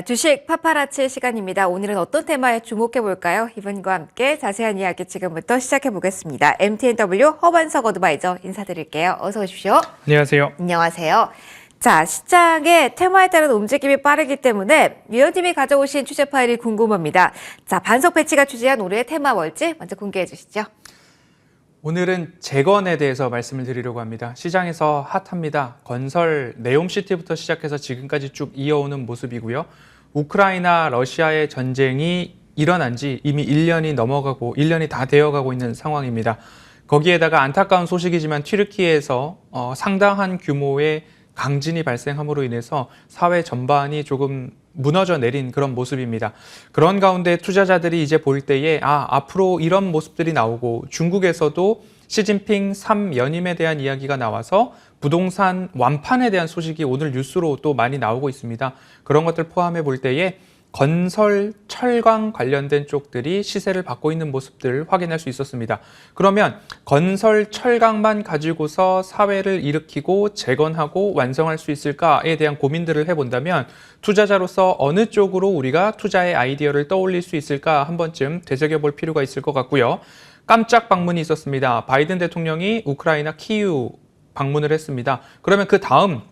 자, 주식 파파라치 시간입니다. 오늘은 어떤 테마에 주목해 볼까요? 이분과 함께 자세한 이야기 지금부터 시작해 보겠습니다. MTNW 허반석 어드바이저 인사드릴게요. 어서 오십시오. 안녕하세요. 안녕하세요. 자, 시장의 테마에 따른 움직임이 빠르기 때문에 위원님이 가져오신 취재 파일이 궁금합니다. 자, 반석 배치가 취재한 올해의 테마 뭘지 먼저 공개해 주시죠. 오늘은 재건에 대해서 말씀을 드리려고 합니다. 시장에서 핫합니다. 건설 네옴시티부터 시작해서 지금까지 쭉 이어오는 모습이고요. 우크라이나 러시아의 전쟁이 일어난 지 이미 1년이 다 되어가고 있는 상황입니다. 거기에다가 안타까운 소식이지만 튀르키예에서 상당한 규모의 강진이 발생함으로 인해서 사회 전반이 조금 무너져 내린 그런 모습입니다. 그런 가운데 투자자들이 이제 볼 때에 앞으로 이런 모습들이 나오고 중국에서도 시진핑 3연임에 대한 이야기가 나와서 부동산 완판에 대한 소식이 오늘 뉴스로 또 많이 나오고 있습니다. 그런 것들 포함해 볼 때에 건설, 철강 관련된 쪽들이 시세를 받고 있는 모습들을 확인할 수 있었습니다. 그러면 건설, 철강만 가지고서 사회를 일으키고 재건하고 완성할 수 있을까에 대한 고민들을 해본다면 투자자로서 어느 쪽으로 우리가 투자의 아이디어를 떠올릴 수 있을까 한 번쯤 되새겨볼 필요가 있을 것 같고요. 깜짝 방문이 있었습니다. 바이든 대통령이 우크라이나 키이우 방문을 했습니다. 그러면 그 다음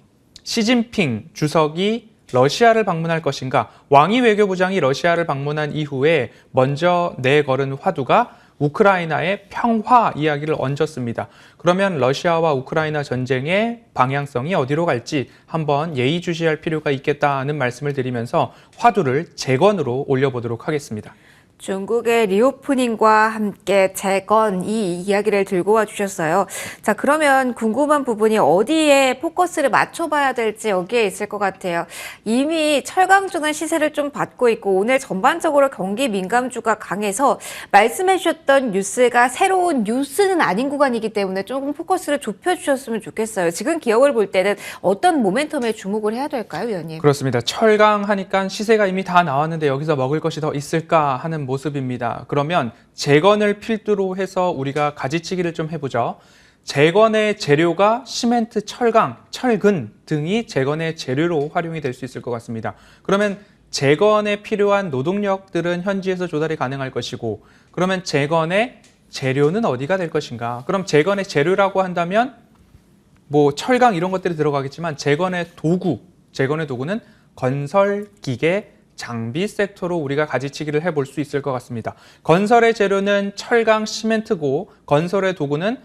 시진핑 주석이 러시아를 방문할 것인가? 왕이 외교부장이 러시아를 방문한 이후에 먼저 내걸은 화두가 우크라이나의 평화 이야기를 얹었습니다. 그러면 러시아와 우크라이나 전쟁의 방향성이 어디로 갈지 한번 예의주시할 필요가 있겠다는 말씀을 드리면서 화두를 재건으로 올려보도록 하겠습니다. 중국의 리오프닝과 함께 재건 이 이야기를 들고 와 주셨어요. 자, 그러면 궁금한 부분이 어디에 포커스를 맞춰봐야 될지 여기에 있을 것 같아요. 이미 철강주는 시세를 좀 받고 있고 오늘 전반적으로 경기 민감주가 강해서 말씀해 주셨던 뉴스가 새로운 뉴스는 아닌 구간이기 때문에 조금 포커스를 좁혀주셨으면 좋겠어요. 지금 기업을 볼 때는 어떤 모멘텀에 주목을 해야 될까요, 위원님? 그렇습니다. 철강 하니까 시세가 이미 다 나왔는데 여기서 먹을 것이 더 있을까 하는 모습입니다. 그러면 재건을 필두로 해서 우리가 가지치기를 좀 해보죠. 재건의 재료가 시멘트, 철강, 철근 등이 재건의 재료로 활용이 될 수 있을 것 같습니다. 그러면 재건에 필요한 노동력들은 현지에서 조달이 가능할 것이고 그러면 재건의 재료는 어디가 될 것인가? 그럼 재건의 재료라고 한다면 뭐 철강 이런 것들이 들어가겠지만 재건의 도구는 건설, 기계, 장비 섹터로 우리가 가지치기를 해볼 수 있을 것 같습니다. 건설의 재료는 철강, 시멘트고 건설의 도구는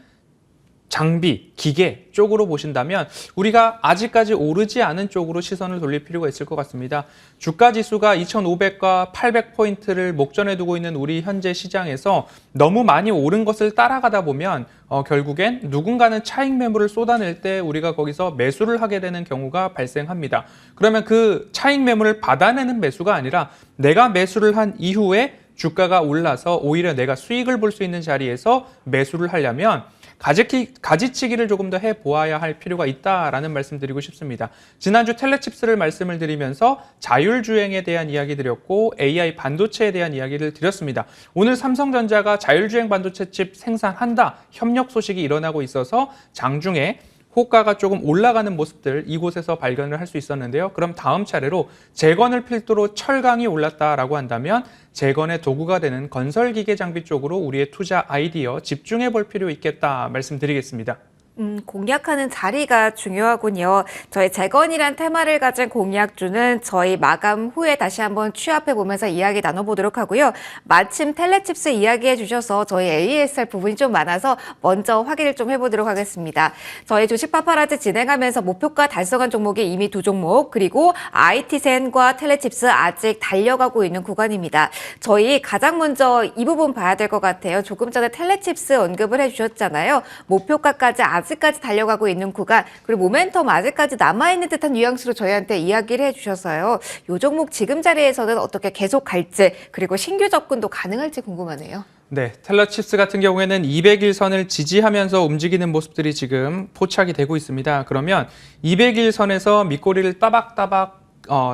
장비, 기계 쪽으로 보신다면 우리가 아직까지 오르지 않은 쪽으로 시선을 돌릴 필요가 있을 것 같습니다. 주가지수가 2,500과 800포인트를 목전에 두고 있는 우리 현재 시장에서 너무 많이 오른 것을 따라가다 보면 결국엔 누군가는 차익 매물을 쏟아낼 때 우리가 거기서 매수를 하게 되는 경우가 발생합니다. 그러면 그 차익 매물을 받아내는 매수가 아니라 내가 매수를 한 이후에 주가가 올라서 오히려 내가 수익을 볼 수 있는 자리에서 매수를 하려면 가지치기를 조금 더 해보아야 할 필요가 있다라는 말씀 드리고 싶습니다. 지난주 텔레칩스를 말씀을 드리면서 자율주행에 대한 이야기 드렸고 AI 반도체에 대한 이야기를 드렸습니다. 오늘 삼성전자가 자율주행 반도체 칩 생산한다. 협력 소식이 일어나고 있어서 장중에 호가가 조금 올라가는 모습들 이곳에서 발견을 할 수 있었는데요. 그럼 다음 차례로 재건을 필두로 철강이 올랐다라고 한다면 재건의 도구가 되는 건설기계 장비 쪽으로 우리의 투자 아이디어 집중해 볼 필요 있겠다 말씀드리겠습니다. 공략하는 자리가 중요하군요. 저희 재건이란 테마를 가진 공략주는 저희 마감 후에 다시 한번 취합해 보면서 이야기 나눠보도록 하고요. 마침 텔레칩스 이야기해 주셔서 저희 ASR 부분이 좀 많아서 먼저 확인을 좀 해보도록 하겠습니다. 저희 주식 파파라치 진행하면서 목표가 달성한 종목이 이미 2종목 그리고 IT센과 텔레칩스 아직 달려가고 있는 구간입니다. 저희 가장 먼저 이 부분 봐야 될 것 같아요. 조금 전에 텔레칩스 언급을 해주셨잖아요. 목표가까지 아직까지 달려가고 있는 구간 그리고 모멘텀 아직까지 남아있는 듯한 뉘앙스로 저희한테 이야기를 해주셔서요. 이 종목 지금 자리에서는 어떻게 계속 갈지 그리고 신규 접근도 가능할지 궁금하네요. 네, 텔레칩스 같은 경우에는 200일선을 지지하면서 움직이는 모습들이 지금 포착이 되고 있습니다. 그러면 200일선에서 밑꼬리를 따박따박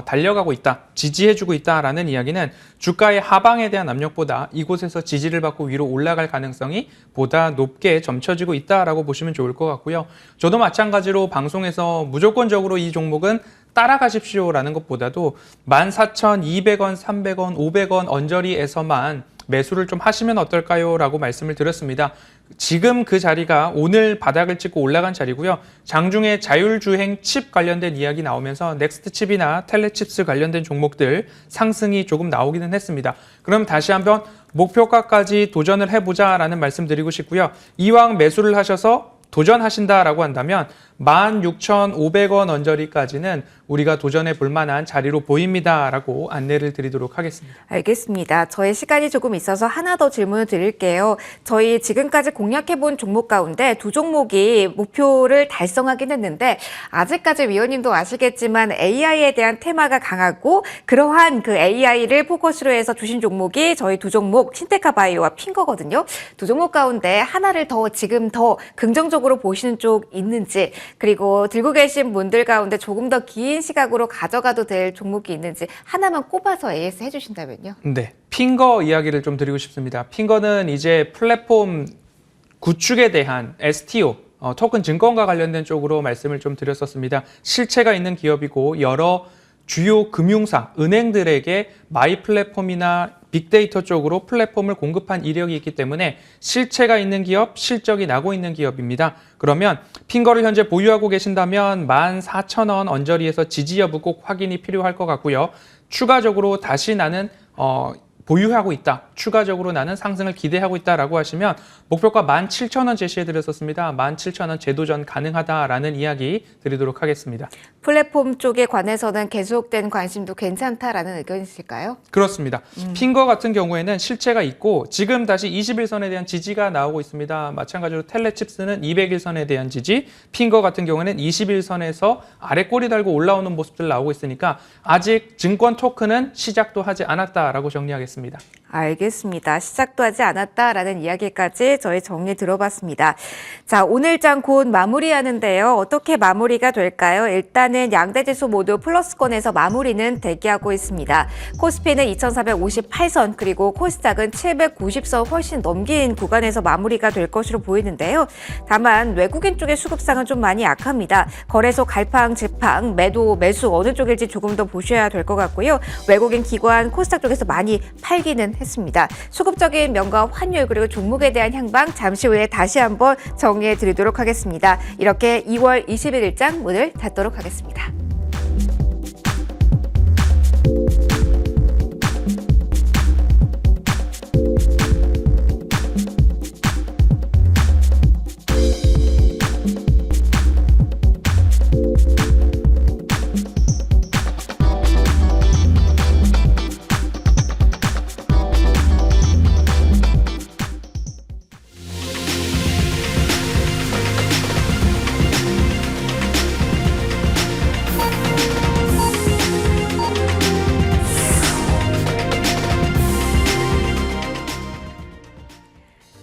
달려가고 있다, 지지해주고 있다라는 이야기는 주가의 하방에 대한 압력보다 이곳에서 지지를 받고 위로 올라갈 가능성이 보다 높게 점쳐지고 있다라고 보시면 좋을 것 같고요. 저도 마찬가지로 방송에서 무조건적으로 이 종목은 따라가십시오라는 것보다도 14,200원, 300원, 500원 언저리에서만 매수를 좀 하시면 어떨까요? 라고 말씀을 드렸습니다. 지금 그 자리가 오늘 바닥을 찍고 올라간 자리고요. 장중에 자율주행 칩 관련된 이야기 나오면서 넥스트 칩이나 텔레칩스 관련된 종목들 상승이 조금 나오기는 했습니다. 그럼 다시 한번 목표가까지 도전을 해보자라는 말씀 드리고 싶고요. 이왕 매수를 하셔서 도전하신다라고 한다면 16,500원 언저리까지는 우리가 도전해 볼 만한 자리로 보입니다라고 안내를 드리도록 하겠습니다. 알겠습니다. 저희 시간이 조금 있어서 하나 더 질문을 드릴게요. 저희 지금까지 공략해본 종목 가운데 두 종목이 목표를 달성하긴 했는데 아직까지 위원님도 아시겠지만 AI에 대한 테마가 강하고 그러한 그 AI를 포커스로 해서 주신 종목이 저희 두 종목 신테카 바이오와 핑거거든요. 두 종목 가운데 하나를 지금 더 긍정적으로 보시는 쪽 있는지, 그리고 들고 계신 분들 가운데 조금 더 긴 시각으로 가져가도 될 종목이 있는지 하나만 꼽아서 AS 해주신다면요. 네, 핑거 이야기를 좀 드리고 싶습니다. 핑거는 이제 플랫폼 구축에 대한 STO, 토큰 증권과 관련된 쪽으로 말씀을 좀 드렸었습니다. 실체가 있는 기업이고 여러 주요 금융사, 은행들에게 마이 플랫폼이나 빅데이터 쪽으로 플랫폼을 공급한 이력이 있기 때문에 실체가 있는 기업, 실적이 나고 있는 기업입니다. 그러면 핑거를 현재 보유하고 계신다면 14,000원 언저리에서 지지 여부 꼭 확인이 필요할 것 같고요. 추가적으로 다시 나는 보유하고 있다, 추가적으로 나는 상승을 기대하고 있다라고 하시면 목표가 17,000원 제시해드렸었습니다. 17,000원 재도전 가능하다라는 이야기 드리도록 하겠습니다. 플랫폼 쪽에 관해서는 계속된 관심도 괜찮다라는 의견이실까요? 그렇습니다. 핑거 같은 경우에는 실체가 있고 지금 다시 21선에 대한 지지가 나오고 있습니다. 마찬가지로 텔레칩스는 200일선에 대한 지지, 핑거 같은 경우에는 21선에서 아래 꼬리 달고 올라오는 모습들 나오고 있으니까 아직 증권 토큰은 시작도 하지 않았다라고 정리하겠습니다. 알겠습니다. 시작도 하지 않았다라는 이야기까지 저희 정리 들어봤습니다. 자, 오늘 장 곧 마무리하는데요. 어떻게 마무리가 될까요? 일단은 양대 지수 모두 플러스권에서 마무리는 대기하고 있습니다. 코스피는 2,458선 그리고 코스닥은 790선 훨씬 넘긴 구간에서 마무리가 될 것으로 보이는데요. 다만 외국인 쪽의 수급상은 좀 많이 약합니다. 거래소 갈팡, 질팡, 매도, 매수 어느 쪽일지 조금 더 보셔야 될 것 같고요. 외국인 기관 코스닥 쪽에서 많이 팔기는 했습니다. 수급적인 면과 환율 그리고 종목에 대한 향방 잠시 후에 다시 한번 정리해 드리도록 하겠습니다. 이렇게 2월 21일장 문을 닫도록 하겠습니다.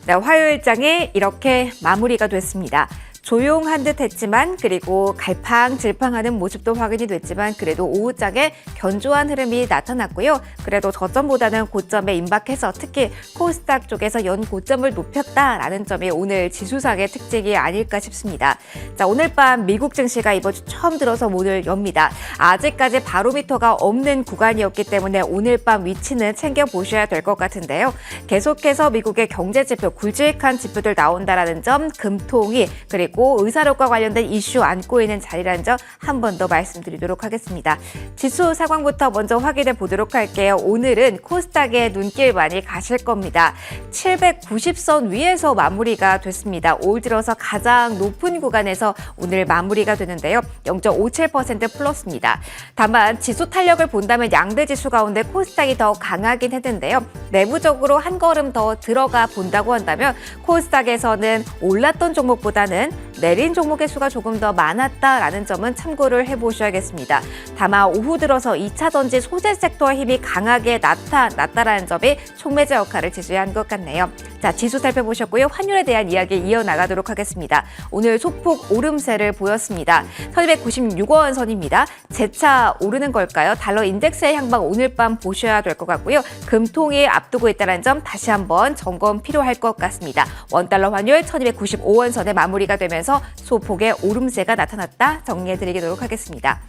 네, 화요일장이 이렇게 마무리가 됐습니다. 조용한 듯 했지만 그리고 갈팡질팡하는 모습도 확인이 됐지만 그래도 오후장에 견조한 흐름이 나타났고요. 그래도 저점보다는 고점에 임박해서 특히 코스닥 쪽에서 연 고점을 높였다라는 점이 오늘 지수상의 특징이 아닐까 싶습니다. 자, 오늘 밤 미국 증시가 이번 주 처음 들어서 문을 엽니다. 아직까지 바로미터가 없는 구간이었기 때문에 오늘 밤 위치는 챙겨보셔야 될 것 같은데요. 계속해서 미국의 경제지표, 굵직한 지표들 나온다라는 점, 금통위 그리고 의사록과 관련된 이슈 안고 있는 자리라는 점 한 번 더 말씀드리도록 하겠습니다. 지수 상황부터 먼저 확인해 보도록 할게요. 오늘은 코스닥에 눈길 많이 가실 겁니다. 790선 위에서 마무리가 됐습니다. 올 들어서 가장 높은 구간에서 오늘 마무리가 되는데요. 0.57% 플러스입니다. 다만 지수 탄력을 본다면 양대 지수 가운데 코스닥이 더 강하긴 했는데요. 내부적으로 한 걸음 더 들어가 본다고 한다면 코스닥에서는 올랐던 종목보다는 내린 종목의 수가 조금 더 많았다라는 점은 참고를 해보셔야겠습니다. 다만 오후 들어서 2차 전지 소재 섹터의 힘이 강하게 나타났다라는 점이 촉매제 역할을 지수한 것 같네요. 자, 지수 살펴보셨고요. 환율에 대한 이야기 이어나가도록 하겠습니다. 오늘 소폭 오름세를 보였습니다. 1296원 선입니다. 재차 오르는 걸까요? 달러 인덱스의 향방 오늘 밤 보셔야 될 것 같고요. 금통이 앞두고 있다는 점 다시 한번 점검 필요할 것 같습니다. 원달러 환율 1295원 선에 마무리가 되면서 소폭의 오름세가 나타났다 정리해드리도록 하겠습니다.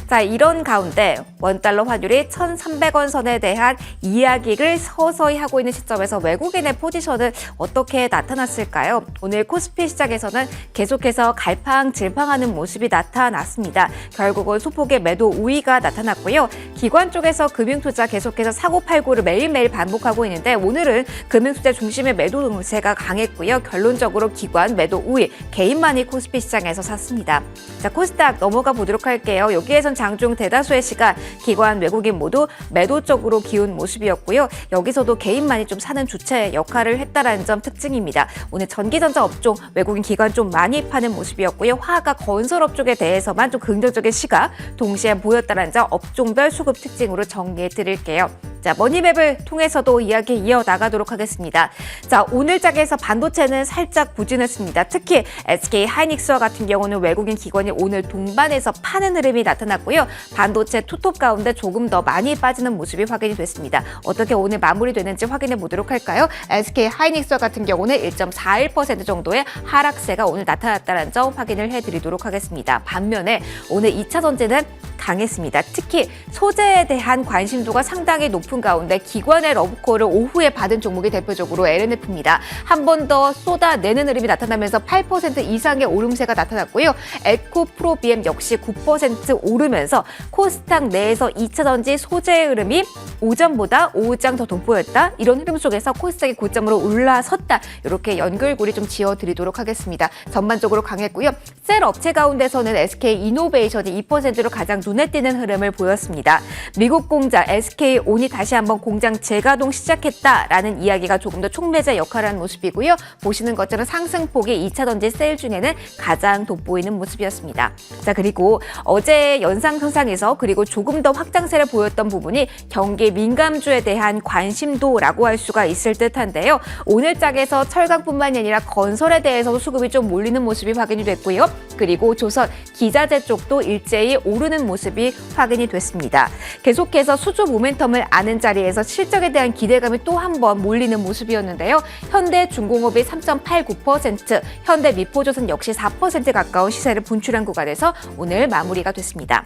자, 이런 가운데 원달러 환율이 1300원 선에 대한 이야기를 서서히 하고 있는 시점에서 외국인의 포지션은 어떻게 나타났을까요? 오늘 코스피 시장에서는 계속해서 갈팡질팡하는 모습이 나타났습니다. 결국은 소폭의 매도 우위가 나타났고요. 기관 쪽에서 금융투자 계속해서 사고팔고를 매일매일 반복하고 있는데 오늘은 금융투자 중심의 매도 우세가 강했고요. 결론적으로 기관 매도 우위, 개인만이 코스피 시장에서 샀습니다. 자, 코스닥 넘어가 보도록 할게요. 여기에선 장중 대다수의 시간 기관, 외국인 모두 매도 쪽으로 기운 모습이었고요. 여기서도 개인만이 좀 사는 주체 역할을 했다라는 점 특징입니다. 오늘 전기전자 업종, 외국인 기관 좀 많이 파는 모습이었고요. 화가 건설업 쪽에 대해서만 좀 긍정적인 시각 동시에 보였다는 점 업종별 수급 특징으로 정리해 드릴게요. 자, 머니맵을 통해서도 이야기 이어나가도록 하겠습니다. 자, 오늘 장에서 반도체는 살짝 부진했습니다. 특히 SK 하이닉스와 같은 경우는 외국인 기관이 오늘 동반해서 파는 흐름이 나타났고요. 반도체 투톱 가운데 조금 더 많이 빠지는 모습이 확인이 됐습니다. 어떻게 오늘 마무리되는지 확인해 보도록 할까요? SK 하이닉스와 같은 경우는 1.41% 정도의 하락세가 오늘 나타났다는 점 확인을 해드리도록 하겠습니다. 반면에 오늘 2차 전지는 강했습니다. 특히 소재에 대한 관심도가 상당히 높은 가운데 기관의 러브콜을 오후에 받은 종목이 대표적으로 LNF입니다. 한 번 더 쏟아내는 흐름이 나타나면서 8% 이상의 오름세가 나타났고요. 에코프로비엠 역시 9% 오르면서 코스닥 내에서 2차 전지 소재의 흐름이 오전보다 오후장 더 돋보였다. 이런 흐름 속에서 코스닥이 고점으로 올라섰다. 이렇게 연결고리 좀 지어드리도록 하겠습니다. 전반적으로 강했고요. 셀 업체 가운데서는 SK 이노베이션이 2%로 가장 눈에 띄는 흐름을 보였습니다. 미국 공장 SK온이 다시 한번 공장 재가동 시작했다라는 이야기가 조금 더 촉매제 역할을 하는 모습이고요. 보시는 것처럼 상승폭이 2차 전지 세일 중에는 가장 돋보이는 모습이었습니다. 자, 그리고 어제 연상선상에서 그리고 조금 더 확장세를 보였던 부분이 경기 민감주에 대한 관심도라고 할 수가 있을 듯한데요. 오늘 장에서 철강뿐만이 아니라 건설에 대해서도 수급이 좀 몰리는 모습이 확인이 됐고요. 그리고 조선, 기자재 쪽도 일제히 오르는 모습이 확인이 됐습니다. 계속해서 수주 모멘텀을 아는 자리에서 실적에 대한 기대감이 또 한 번 몰리는 모습이었는데요. 현대중공업이 3.89%, 현대미포조선 역시 4% 가까운 시세를 분출한 구간에서 오늘 마무리가 됐습니다.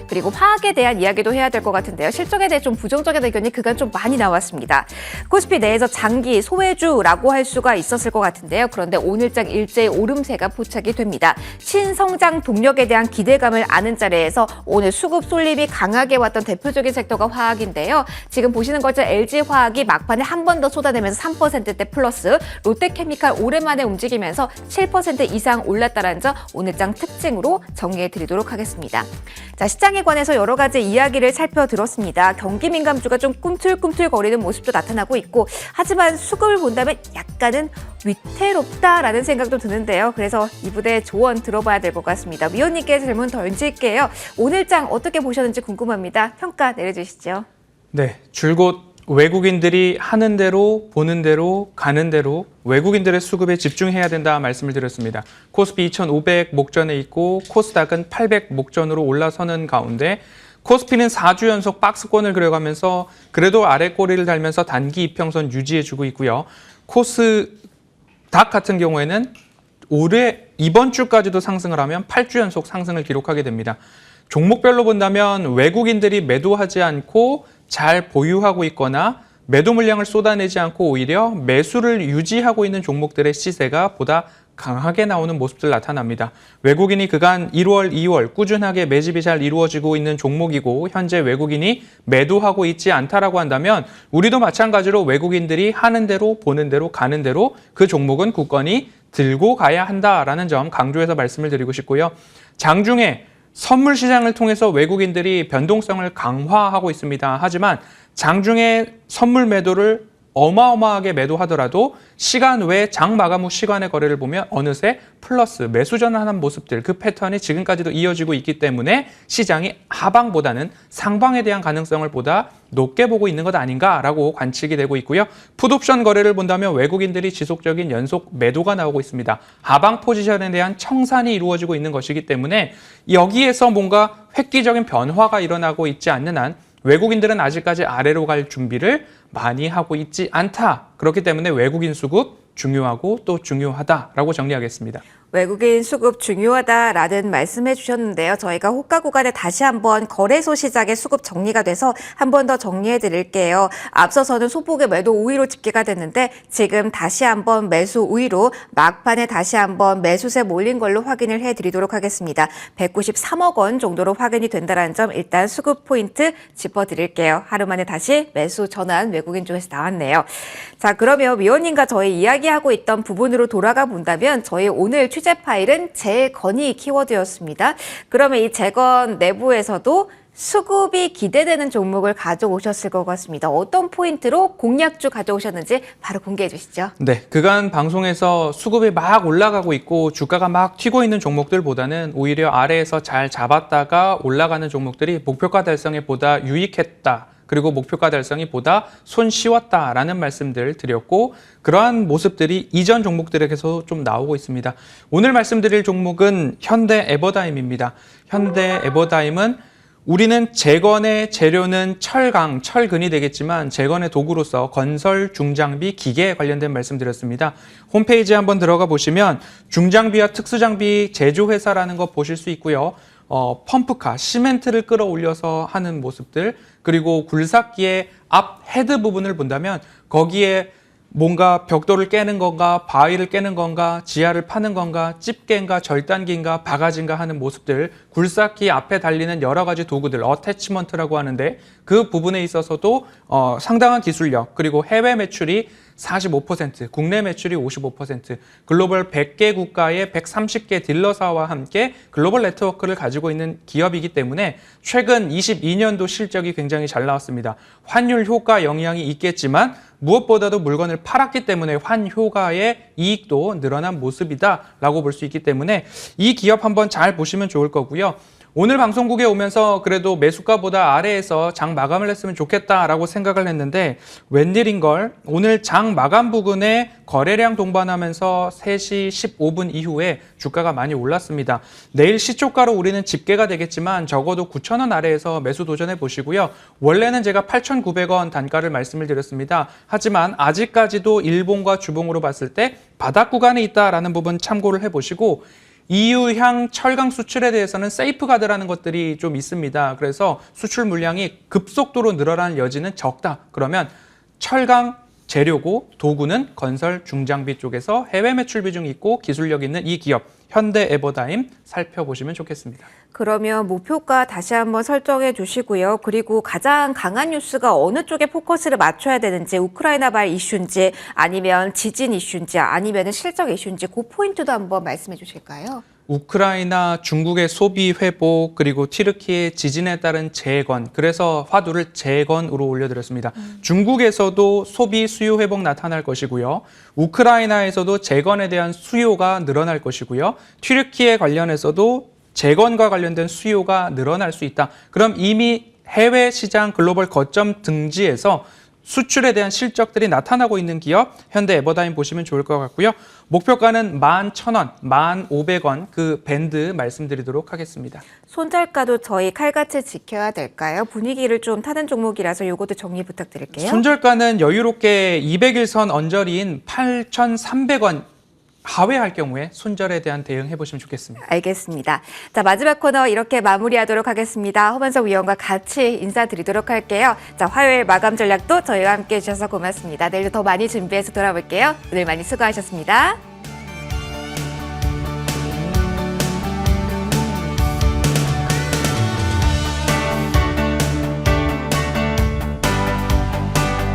그리고 화학에 대한 이야기도 해야 될 것 같은데요. 실적에 대해 좀 부정적인 의견이 그간 좀 많이 나왔습니다. 코스피 내에서 장기 소외주라고 할 수가 있었을 것 같은데요. 그런데 오늘장 일제히 오름세가 포착이 됩니다. 신성장 동력에 대한 기대감을 아는 자리에서 오늘 수급 쏠림이 강하게 왔던 대표적인 섹터가 화학인데요. 지금 보시는 것처럼 LG화학이 막판에 한 번 더 쏟아내면서 3%대 플러스, 롯데케미칼 오랜만에 움직이면서 7% 이상 올랐다는 점 오늘장 특징으로 정리해 드리도록 하겠습니다. 자, 시장에 관해서 여러 가지 이야기를 살펴들었습니다. 경기 민감주가 좀 꿈틀꿈틀거리는 모습도 나타나고 있고, 하지만 수급을 본다면 약간은 위태롭다라는 생각도 드는데요. 그래서 이 부대 조언 들어봐야 될 것 같습니다. 위원님께 질문 던질게요. 오늘장 어떻게 보셨는지 궁금합니다. 평가 내려주시죠. 네, 줄곧 외국인들이 하는 대로, 보는 대로, 가는 대로 외국인들의 수급에 집중해야 된다 말씀을 드렸습니다. 코스피 2,500 목전에 있고 코스닥은 800 목전으로 올라서는 가운데 코스피는 4주 연속 박스권을 그려가면서 그래도 아래 꼬리를 달면서 단기 이평선 유지해주고 있고요. 코스닥 같은 경우에는 올해 이번 주까지도 상승을 하면 8주 연속 상승을 기록하게 됩니다. 종목별로 본다면 외국인들이 매도하지 않고 잘 보유하고 있거나 매도 물량을 쏟아내지 않고 오히려 매수를 유지하고 있는 종목들의 시세가 보다 강하게 나오는 모습들 나타납니다. 외국인이 그간 1월, 2월 꾸준하게 매집이 잘 이루어지고 있는 종목이고 현재 외국인이 매도하고 있지 않다라고 한다면 우리도 마찬가지로 외국인들이 하는 대로, 보는 대로, 가는 대로 그 종목은 굳건히 들고 가야 한다라는 점 강조해서 말씀을 드리고 싶고요. 장중에 선물 시장을 통해서 외국인들이 변동성을 강화하고 있습니다. 하지만 장중에 선물 매도를 어마어마하게 매도하더라도 시간 외 장 마감 후 시간의 거래를 보면 어느새 플러스 매수 전환한 모습들, 그 패턴이 지금까지도 이어지고 있기 때문에 시장이 하방보다는 상방에 대한 가능성을 보다 높게 보고 있는 것 아닌가라고 관측이 되고 있고요. 풋옵션 거래를 본다면 외국인들이 지속적인 연속 매도가 나오고 있습니다. 하방 포지션에 대한 청산이 이루어지고 있는 것이기 때문에 여기에서 뭔가 획기적인 변화가 일어나고 있지 않는 한 외국인들은 아직까지 아래로 갈 준비를 많이 하고 있지 않다. 그렇기 때문에 외국인 수급 중요하고 또 중요하다라고 정리하겠습니다. 외국인 수급 중요하다라는 말씀해 주셨는데요. 저희가 호가 구간에 다시 한번 거래소 시작의 수급 정리가 돼서 한 번 더 정리해 드릴게요. 앞서서는 소폭의 매도 우위로 집계가 됐는데 지금 다시 한번 매수 우위로 막판에 다시 한번 매수세 몰린 걸로 확인을 해 드리도록 하겠습니다. 193억 원 정도로 확인이 된다는 점 일단 수급 포인트 짚어 드릴게요. 하루 만에 다시 매수 전환 외국인 쪽에서 나왔네요. 자, 그러면 위원님과 저희 이야기하고 있던 부분으로 돌아가 본다면 저희 오늘 취재 파일은 재건이 키워드였습니다. 그러면 이 재건 내부에서도 수급이 기대되는 종목을 가져오셨을 것 같습니다. 어떤 포인트로 공략주 가져오셨는지 바로 공개해 주시죠. 네, 그간 방송에서 수급이 막 올라가고 있고 주가가 막 튀고 있는 종목들보다는 오히려 아래에서 잘 잡았다가 올라가는 종목들이 목표가 달성에 보다 유익했다. 그리고 목표가 달성이 보다 손쉬웠다라는 말씀들 드렸고 그러한 모습들이 이전 종목들에게서 좀 나오고 있습니다. 오늘 말씀드릴 종목은 현대 에버다임입니다. 현대 에버다임은 우리는 재건의 재료는 철강, 철근이 되겠지만 재건의 도구로서 건설, 중장비, 기계에 관련된 말씀드렸습니다. 홈페이지에 한번 들어가 보시면 중장비와 특수장비 제조회사라는 거 보실 수 있고요. 펌프카, 시멘트를 끌어올려서 하는 모습들, 그리고 굴삭기의 앞 헤드 부분을 본다면 거기에 뭔가 벽돌을 깨는 건가, 바위를 깨는 건가, 지하를 파는 건가, 집게인가, 절단기인가, 바가지인가 하는 모습들, 굴삭기 앞에 달리는 여러 가지 도구들, 어태치먼트라고 하는데 그 부분에 있어서도 상당한 기술력, 그리고 해외 매출이 45%, 국내 매출이 55%, 글로벌 100개 국가의 130개 딜러사와 함께 글로벌 네트워크를 가지고 있는 기업이기 때문에 최근 22년도 실적이 굉장히 잘 나왔습니다. 환율 효과 영향이 있겠지만 무엇보다도 물건을 팔았기 때문에 환효과의 이익도 늘어난 모습이다라고 볼 수 있기 때문에 이 기업 한번 잘 보시면 좋을 거고요. 오늘 방송국에 오면서 그래도 매수가보다 아래에서 장 마감을 했으면 좋겠다라고 생각을 했는데 웬일인걸 오늘 장 마감 부근에 거래량 동반하면서 3시 15분 이후에 주가가 많이 올랐습니다. 내일 시초가로 우리는 집계가 되겠지만 적어도 9,000원 아래에서 매수 도전해 보시고요. 원래는 제가 8,900원 단가를 말씀을 드렸습니다. 하지만 아직까지도 일봉과 주봉으로 봤을 때 바닥 구간에 있다라는 부분 참고를 해보시고 EU향 철강 수출에 대해서는 세이프가드라는 것들이 좀 있습니다. 그래서 수출 물량이 급속도로 늘어나는 여지는 적다. 그러면 철강 재료고 도구는 건설 중장비 쪽에서 해외 매출 비중이 있고 기술력 있는 이 기업 현대 에버다임 살펴보시면 좋겠습니다. 그러면 목표가 다시 한번 설정해 주시고요. 그리고 가장 강한 뉴스가 어느 쪽에 포커스를 맞춰야 되는지 우크라이나발 이슈인지 아니면 지진 이슈인지 아니면 실적 이슈인지 그 포인트도 한번 말씀해 주실까요? 우크라이나, 중국의 소비 회복, 그리고 튀르키의 지진에 따른 재건, 그래서 화두를 재건으로 올려드렸습니다. 중국에서도 소비 수요 회복 나타날 것이고요. 우크라이나에서도 재건에 대한 수요가 늘어날 것이고요. 튀르키에 관련해서도 재건과 관련된 수요가 늘어날 수 있다. 그럼 이미 해외 시장 글로벌 거점 등지에서 수출에 대한 실적들이 나타나고 있는 기업 현대 에버다임 보시면 좋을 것 같고요. 목표가는 11,000원, 1,500원 그 밴드 말씀드리도록 하겠습니다. 손절가도 저희 칼같이 지켜야 될까요? 분위기를 좀 타는 종목이라서 요것도 정리 부탁드릴게요. 손절가는 여유롭게 200일선 언저리인 8,300원 하회할 경우에 손절에 대한 대응해 보시면 좋겠습니다. 알겠습니다. 자, 마지막 코너 이렇게 마무리하도록 하겠습니다. 허만석 위원과 같이 인사드리도록 할게요. 자, 화요일 마감 전략도 저희와 함께 해주셔서 고맙습니다. 내일도 더 많이 준비해서 돌아올게요. 오늘 많이 수고하셨습니다.